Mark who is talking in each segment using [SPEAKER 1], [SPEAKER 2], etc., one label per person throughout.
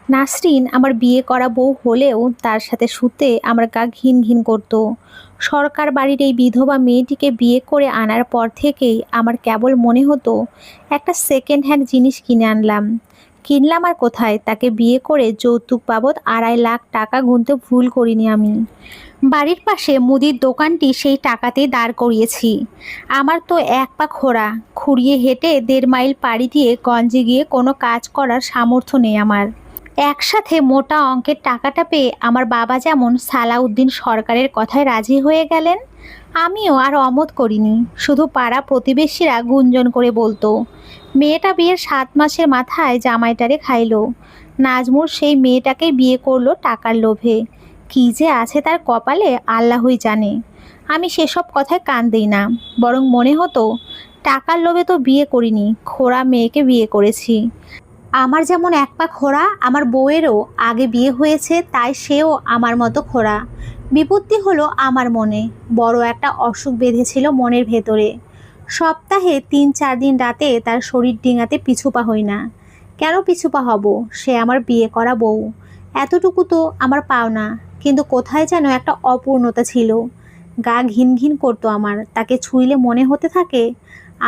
[SPEAKER 1] নাসরিন আমার বিয়ে করা বউ হলেও তার সাথে শুতে আমার গা ঘিন ঘিন করতো। সরকার বাড়ির এই বিধবা মেয়েটিকে বিয়ে করে আনার পর থেকেই আমার কেবল মনে হতো একটা সেকেন্ড হ্যান্ড জিনিস কিনে আনলাম। কিনলাম আর কোথায়, তাকে বিয়ে করে যৌতুক বাবদ 2.5 লাখ টাকা গুনতে ভুল করিনি আমি। বাড়ির পাশে মুদির দোকানটি সেই টাকাতেই দাঁড় করিয়েছি। আমার তো এক পা খোড়া, খুঁড়িয়ে হেঁটে 1.5 মাইল পাড়ি দিয়ে গঞ্জে গিয়ে কোনো কাজ করার সামর্থ্য নেই আমার। একসাথে মোটা অঙ্কের টাকাটা পেয়ে আমার বাবা যেমন সালাউদ্দিন সরকারের কথায় রাজি হয়ে গেলেন, আমিও আর অমত করিনি। শুধু পাড়া প্রতিবেশীরা গুঞ্জন করে বলতো, মেয়েটা বিয়ের 7 মাসের মাথায় জামাইটারে খাইলো। নাজমুল সেই মেয়েটাকে বিয়ে করলো টাকার লোভে। কী যে আছে তার কপালে আল্লাহই জানে। আমি সেসব কথায় কান দিই না, বরং মনে হতো টাকার লোভে তো বিয়ে করিনি, খোড়া মেয়েকে বিয়ে করেছি। আমার যেমন এক পা খোড়া, আমার বউয়েরও আগে বিয়ে হয়েছে, তাই সেও আমার মতো খোড়া। বিপত্তি হলো আমার মনে, বড় একটা অসুখ বেঁধেছিল মনের ভেতরে। সপ্তাহে 3-4 দিন রাতে তার শরীর ডিঙাতে পিছুপা হই না। কেন পিছুপা হব? সে আমার বিয়ে করা বউ, এতটুকু তো আমার পাওনা। কিন্তু কোথায় যেন একটা অপূর্ণতা ছিল। গা ঘিন ঘিন করতো আমার, তাকে ছুঁইলে মনে হতে থাকে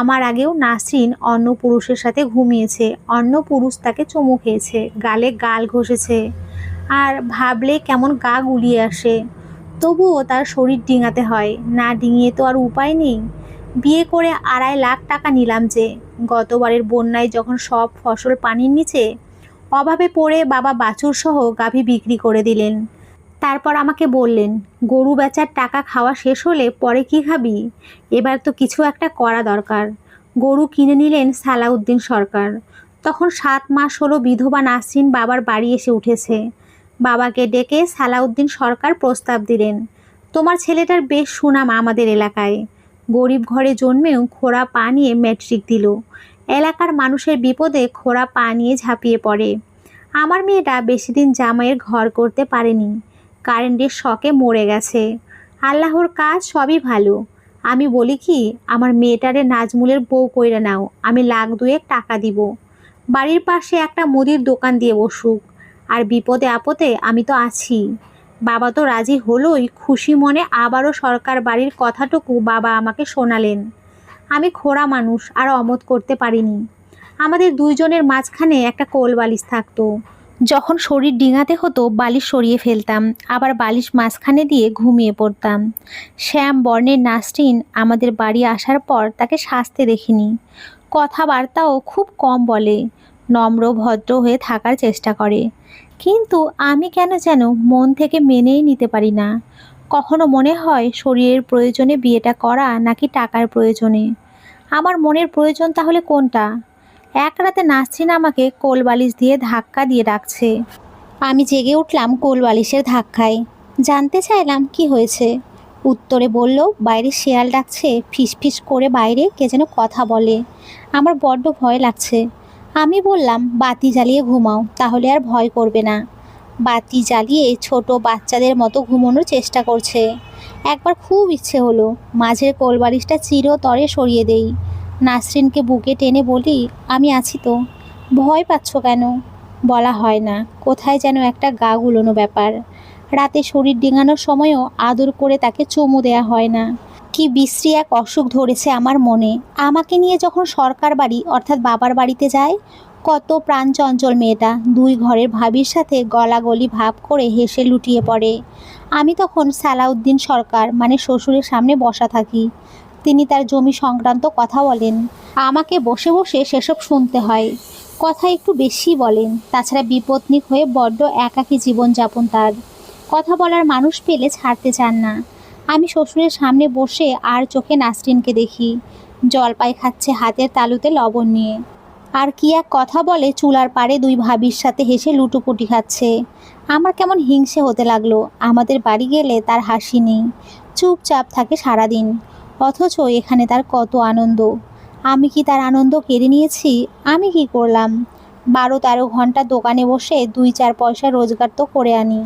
[SPEAKER 1] আমার আগেও নাসরিন অন্য পুরুষের সাথে ঘুমিয়েছে, অন্য পুরুষ তাকে চুমু খেয়েছে, গালে গাল ঘষেছে। আর ভাবলে কেমন গা গুলিয়ে আসে। তবুও তার শরীর ডিঙাতে হয়, না ডিঙিয়ে তো আর উপায় নেই। বিয়ে করে 2.5 লাখ টাকা নিলাম যে। গতবারের বন্যায় যখন সব ফসল পানির নিচে, অভাবে পড়ে বাবা বাছুর সহ গাভী বিক্রি করে দিলেন। তারপর আমাকে বললেন, গরু বেচার টাকা খাওয়া শেষ হলে পরে কি খাবি? এবার তো কিছু একটা করা দরকার। গরু কিনে নিলেন সালাউদ্দিন সরকার। তখন 7 মাস হলো বিধবা নাসরিন বাবার বাড়ি এসে উঠেছে। বাবাকে ডেকে সালাউদ্দিন সরকার প্রস্তাব দিলেন, তোমার ছেলেটার বেশ সুনাম আমাদের এলাকায়। গরিব ঘরে জন্মেও খোঁড়া পা নিয়ে ম্যাট্রিক দিল। এলাকার মানুষের বিপদে খোঁড়া পা নিয়ে ঝাঁপিয়ে পড়ে। আমার মেয়েটা বেশি দিন জামাইয়ের ঘর করতে পারেনি, কারেন্টের শকে মরে গেছে। আল্লাহর কাজ সবই ভালো। আমি বলি কি, আমার মেয়েটারে নাজমুলের বউ কইরা নাও, আমি 1,00,000-2 টাকা দিব। বাড়ির পাশে একটা মুদির দোকান দিয়ে বসুক, আর বিপদে আপদে আমি তো আছি। বাবা তো রাজি হলোই, খুশি মনে আবারও সরকার বাড়ির কথাটুকু বাবা আমাকে শোনালেন। আমি খোড়া মানুষ, আর অমত করতে পারিনি। আমাদের দুইজনের মাঝখানে একটা কোল বালিশ থাকতো। যখন শরীর ডিঙাতে হতো বালিশ সরিয়ে ফেলতাম, আবার বালিশ মাঝখানে দিয়ে ঘুমিয়ে পড়তাম। শ্যাম বর্ণের নাসরিন আমাদের বাড়ি আসার পর তাকে সাজতে দেখিনি। কথাবার্তাও খুব কম বলে, নম্র ভদ্র হয়ে থাকার চেষ্টা করে। কিন্তু আমি কেন যেন মন থেকে মেনেই নিতে পারি না। কখনো মনে হয় শরীরের প্রয়োজনে বিয়েটা করা নাকি টাকার প্রয়োজনে। আমার মনের প্রয়োজন তাহলে কোনটা? এক রাতে নাসরিন আমাকে কোলবালিশ দিয়ে ধাক্কা দিয়ে ডাকছে। আমি জেগে উঠলাম কোলবালিশের ধাক্কায়। জানতে চাইলাম কি হয়েছে। উত্তরে বলল, বাইরে শেয়াল ডাকছে, ফিসফিস করে বাইরে কে যেন কথা বলে। আমার বড্ড ভয় লাগছে। আমি বললাম, বাতি জ্বালিয়ে ঘুমাও, তাহলে আর ভয় করবে না। বাতি জ্বালিয়ে ছোট বাচ্চাদের মতো ঘুমানোর চেষ্টা করছে। একবার খুব ইচ্ছে হলো মাঝের কোলবালিশটা চিরতরে সরিয়ে দেই। নাসরিনকে বুকে টেনে বলি, আমি আছি তো, ভয় পাচ্ছ কেন? বলা হয় না, কোথায় যেন একটা গা গুলোনো ব্যাপার। রাতে শরীর ডিঙানোর সময়ও আদর করে তাকে চুমু দেয়া হয় না। কি বিশ্রী এক অসুখ ধরেছে আমার মনে। আমাকে নিয়ে যখন সরকার বাড়ি অর্থাৎ বাবার বাড়িতে যায়, কত প্রাণ চঞ্চল মেয়েটা 2 ঘরের ভাবির সাথে গলাগলি ভাব করে হেসে লুটিয়ে পড়ে। আমি তখন সালাউদ্দিন সরকার মানে শ্বশুরের সামনে বসা থাকি। তিনি তার জমি সংক্রান্ত কথা বলেন, আমাকে বসে বসে সেসব শুনতে হয়। কথা একটু বেশি বলেন, তাছাড়া বিপত্নিক হয়ে বড্ড একাকী জীবনযাপন তার। কথা বলার মানুষ পেলে ছাড়তে চান না। আমি শ্বশুরের সামনে বসে আর চোখে নাসরিনকে দেখি, জলপাই খাচ্ছে হাতের তালুতে লবণ নিয়ে। আর কি এক কথা বলে চুলার পাড়ে 2 ভাবির সাথে হেসে লুটোপুটি খাচ্ছে। আমার কেমন হিংসে হতে লাগলো। আমাদের বাড়ি গেলে তার হাসি নেই, চুপচাপ থাকে সারাদিন। অথচ এখানে তার কত আনন্দ। আমি কি তার আনন্দ কেড়ে নিয়েছি? আমি কি করলাম? 12-13 ঘন্টা দোকানে বসে 2-4 পয়সা রোজগার তো করে আনি।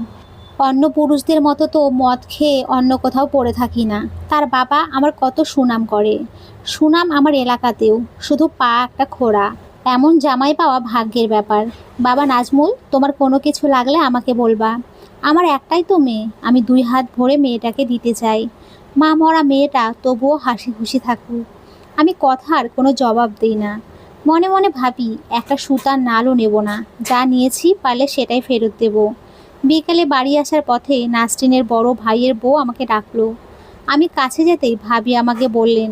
[SPEAKER 1] অন্য পুরুষদের মতো তো মদ খেয়ে অন্য কোথাও পড়ে থাকি না। তার বাবা আমার কত সুনাম করে, সুনাম আমার এলাকাতেও। শুধু পা একটা খোড়া, এমন জামাই পাওয়া ভাগ্যের ব্যাপার। বাবা নাজমুল, তোমার কোনো কিছু লাগলে আমাকে বলবা। আমার একটাই তো মেয়ে, আমি 2 হাত ভরে মেয়েটাকে দিতে চাই। মা মরা মেয়েটা তবুও হাসি খুশি থাকুক। আমি কথার কোনো জবাব দিই না। মনে মনে ভাবি একটা সুতার নালও নেব না, যা নিয়েছি পারলে সেটাই ফেরত দেব। বিকেলে বাড়ি আসার পথে নাসরিনের বড় ভাইয়ের বউ আমাকে ডাকলো। আমি কাছে যেতেই ভাবি আমাকে বললেন,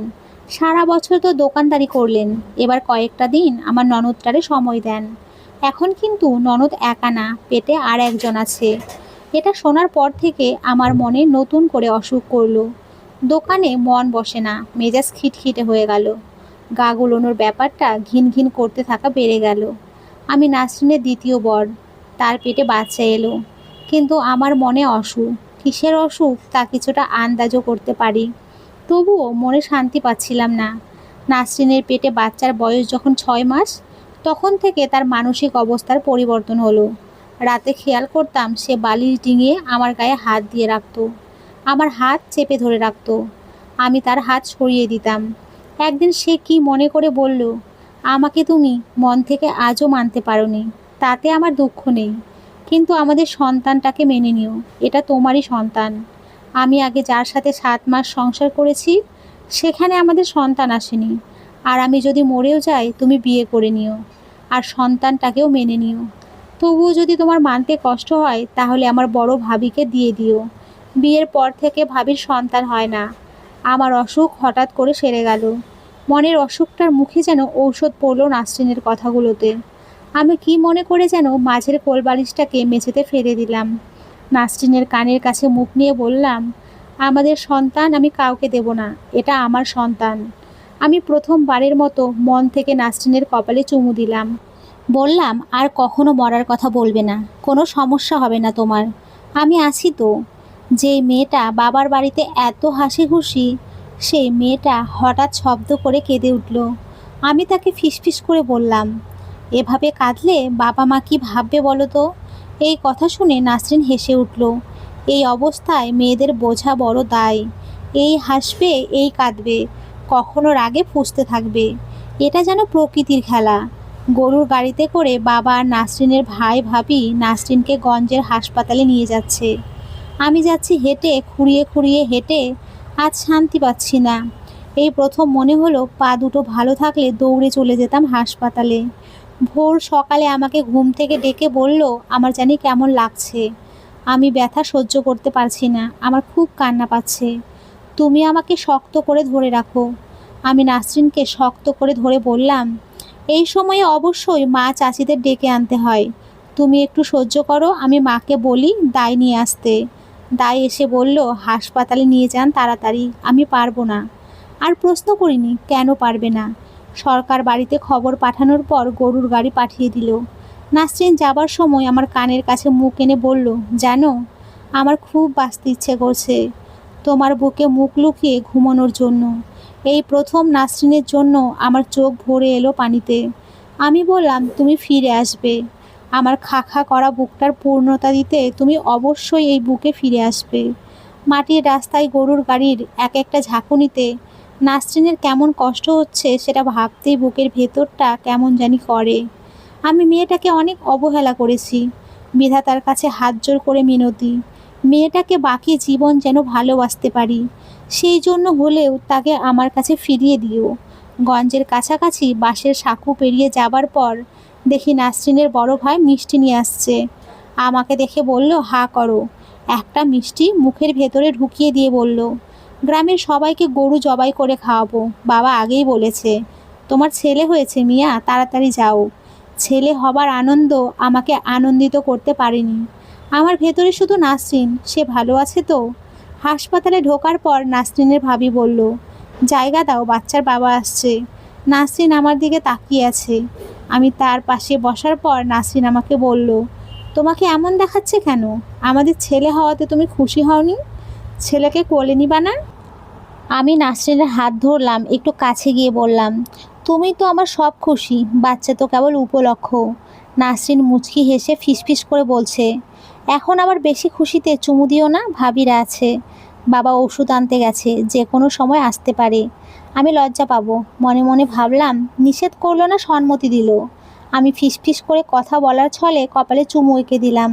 [SPEAKER 1] সারা বছর তো দোকানদারি করলেন, এবার কয়েকটা দিন আমার ননদটারে সময় দেন। এখন কিন্তু ননদ একা না, পেটে আর একজন আছে। এটা শোনার পর থেকে আমার মনে নতুন করে অসুখ করলো। দোকানে মন বসে না, মেজাজ খিটখিটে হয়ে গেল। গা গুলোনোর ব্যাপারটা ঘিন ঘিন করতে থাকা বেড়ে গেল। আমি নাসরিনের দ্বিতীয় বর, তার পেটে বাচ্চা এলো, কিন্তু আমার মনে অসুখ। কিসের অসুখ তা কিছুটা আন্দাজও করতে পারি, তবুও মনে শান্তি পাচ্ছিলাম না। নাসরিনের পেটে বাচ্চার বয়স যখন 6 মাস, তখন থেকে তার মানসিক অবস্থার পরিবর্তন হলো। রাতে খেয়াল করতাম সে বালিশ ডিঙিয়ে আমার গায়ে হাত দিয়ে রাখতো, আমার হাত চেপে ধরে রাখতো। আমি তার হাত সরিয়ে দিতাম। একদিন সে কি মনে করে বলল, আমাকে তুমি মন থেকে আজও মানতে পারোনি, তাতে আমার দুঃখ নেই, কিন্তু আমাদের সন্তানটাকে মেনে নিও, এটা তোমারই সন্তান। আমি আগে যার সাথে 7 মাস সংসার করেছি, সেখানে আমাদের সন্তান আসেনি। আর আমি যদি মরেও যাই, তুমি বিয়ে করে নিও, আর সন্তানটাকেও মেনে নিও। তবুও যদি তোমার মানতে কষ্ট হয়, তাহলে আমার বড় ভাবিকে দিয়ে দিও। বিয়ের পর থেকে ভাবির সন্তান হয় না। আমার অসুখ হঠাৎ করে সেরে গেল। মনের অসুখটার মুখে যেন ঔষধ পড়ল নাসরিনের কথাগুলোতে। আমি কি মনে করে যেন মাঝের কোলবালিশটাকে মেঝেতে ফেলে দিলাম। নাসরিনের কানের কাছে মুখ নিয়ে বললাম, আমাদের সন্তান আমি কাউকে দেব না, এটা আমার সন্তান। আমি প্রথমবারের মতো মন থেকে নাসরিনের কপালে চুমু দিলাম। বললাম, আর কখনো মরার কথা বলবে না, কোনো সমস্যা হবে না তোমার, আমি আছি তো। যে মেয়েটা বাবার বাড়িতে এত হাসি খুশি, সেই মেয়েটা হঠাৎ শব্দ করে কেঁদে উঠল। আমি তাকে ফিসফিস করে বললাম, এভাবে কাঁদলে বাবা মা কি ভাববে বলো তো? এই কথা শুনে নাসরিন হেসে উঠল। এই অবস্থায় মেয়েদের বোঝা বড় দায়। এই হাসবে, এই কাঁদবে, কখনো রাগে ফুঁসতে থাকবে। এটা যেন প্রকৃতির খেলা। গরুর গাড়িতে করে বাবা আর নাসরিনের ভাই ভাবি নাসরিনকে গঞ্জের হাসপাতালে নিয়ে যাচ্ছে। আমি যাচ্ছি হেঁটে, খুঁড়িয়ে খুঁড়িয়ে হেঁটে। আজ শান্তি পাচ্ছি না। এই প্রথম মনে হলো পা দুটো ভালো থাকলে দৌড়ে চলে যেতাম হাসপাতালে। ভোর সকালে আমাকে ঘুম থেকে ডেকে বলল, আমার জানি কেমন লাগছে। আমি ব্যথা সহ্য করতে পারছি না, আমার খুব কান্না পাচ্ছে। তুমি আমাকে শক্ত করে ধরে রাখো। আমি নাসরিনকে শক্ত করে ধরে বললাম, এই সময়ে অবশ্যই মা চাচিদের ডেকে আনতে হয়। তুমি একটু সহ্য করো, আমি মাকে বলি দায় নিয়ে আসতে। দায় এসে বলল, হাসপাতালে নিয়ে যান তাড়াতাড়ি, আমি পারবো না। আর প্রশ্ন করিনি কেন পারবে না। সরকার বাড়িতে খবর পাঠানোর পর গরুর গাড়ি পাঠিয়ে দিল। নাসরিন যাবার সময় আমার কানের কাছে মুখ এনে বলল, জানো, আমার খুব বাঁচতে ইচ্ছে করছে, তোমার বুকে মুখ লুকিয়ে ঘুমানোর জন্য। এই প্রথম নাসরিনের জন্য আমার চোখ ভরে এলো পানিতে। আমি বললাম, তুমি ফিরে আসবে। আমার খা খা করা বুকটার পূর্ণতা দিতে তুমি অবশ্যই এই বুকে ফিরে আসবে। মাটির রাস্তায় গরুর গাড়ির এক একটা ঝাঁকুনিতে নাসরিনের কেমন কষ্ট হচ্ছে সেটা ভাবতেই বুকের ভেতরটা কেমন জানি করে। আমি মেয়েটাকে অনেক অবহেলা করেছি। বিধাতার কাছে হাত জোড় করে মিনতি, মেয়েটাকে বাকি জীবন যেন ভালোবাসতে পারি। সেই জন্য হলেও তাকে আমার কাছে ফিরিয়ে দিও। গঞ্জের কাছাকাছি বাঁশের সাঁকু পেরিয়ে যাবার পর দেখি নাসরিনের বড় ভাই মিষ্টি নিয়ে আসছে। আমাকে দেখে বলল, হা করো। একটা মিষ্টি মুখের ভেতরে ঢুকিয়ে দিয়ে বলল, গ্রামের সবাইকে গরু জবাই করে খাওয়াবো, বাবা আগেই বলেছে। তোমার ছেলে হয়েছে মিয়া, তাড়াতাড়ি যাও। ছেলে হবার আনন্দ আমাকে আনন্দিত করতে পারেনি। আমার ভেতরে শুধু নাসরিন, সে ভালো আছে তো? হাসপাতালে ঢোকার পর নাসরিনের ভাবি বলল, জায়গা দাও, বাচ্চার বাবা আসছে। নাসরিন আমার দিকে তাকিয়ে আছে। আমি তার পাশে বসার পর নাসরিন আমাকে বলল, তোমাকে এমন দেখাচ্ছে কেন? আমাদের ছেলে হওয়াতে তুমি খুশি হওনি? ছেলেকে কোলে নিবা না? আমি নাসরিনের হাত ধরলাম, একটু কাছে গিয়ে বললাম, তুমি তো আমার সব খুশি, বাচ্চা তো কেবল উপলক্ষ। নাসরিন মুচকি হেসে ফিসফিস করে বলছে, এখন আবার বেশি খুশিতে চুমু দিও না, ভাবিরা আছে। বাবা ওষুধ আনতে গেছে, যে কোনো সময় আসতে পারে। আমি লজ্জা পাবো। মনে মনে ভাবলাম, নিষেধ করলো না সম্মতি দিল। আমি ফিসফিস করে কথা বলার ছলে কপালে চুমু এঁকে দিলাম।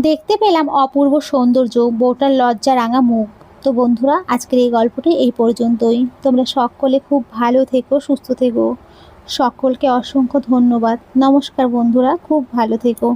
[SPEAKER 1] দেখতে পেলাম অপূর্ব সৌন্দর্য, বউটার লজ্জা রাঙা মুখ। তো বন্ধুরা, আজকের এই গল্পটি এই পর্যন্তই। তোমরা সকলে খুব ভালো থেকো, সুস্থ থেকো। সকলকে অসংখ্য ধন্যবাদ। নমস্কার বন্ধুরা, খুব ভালো থেকো।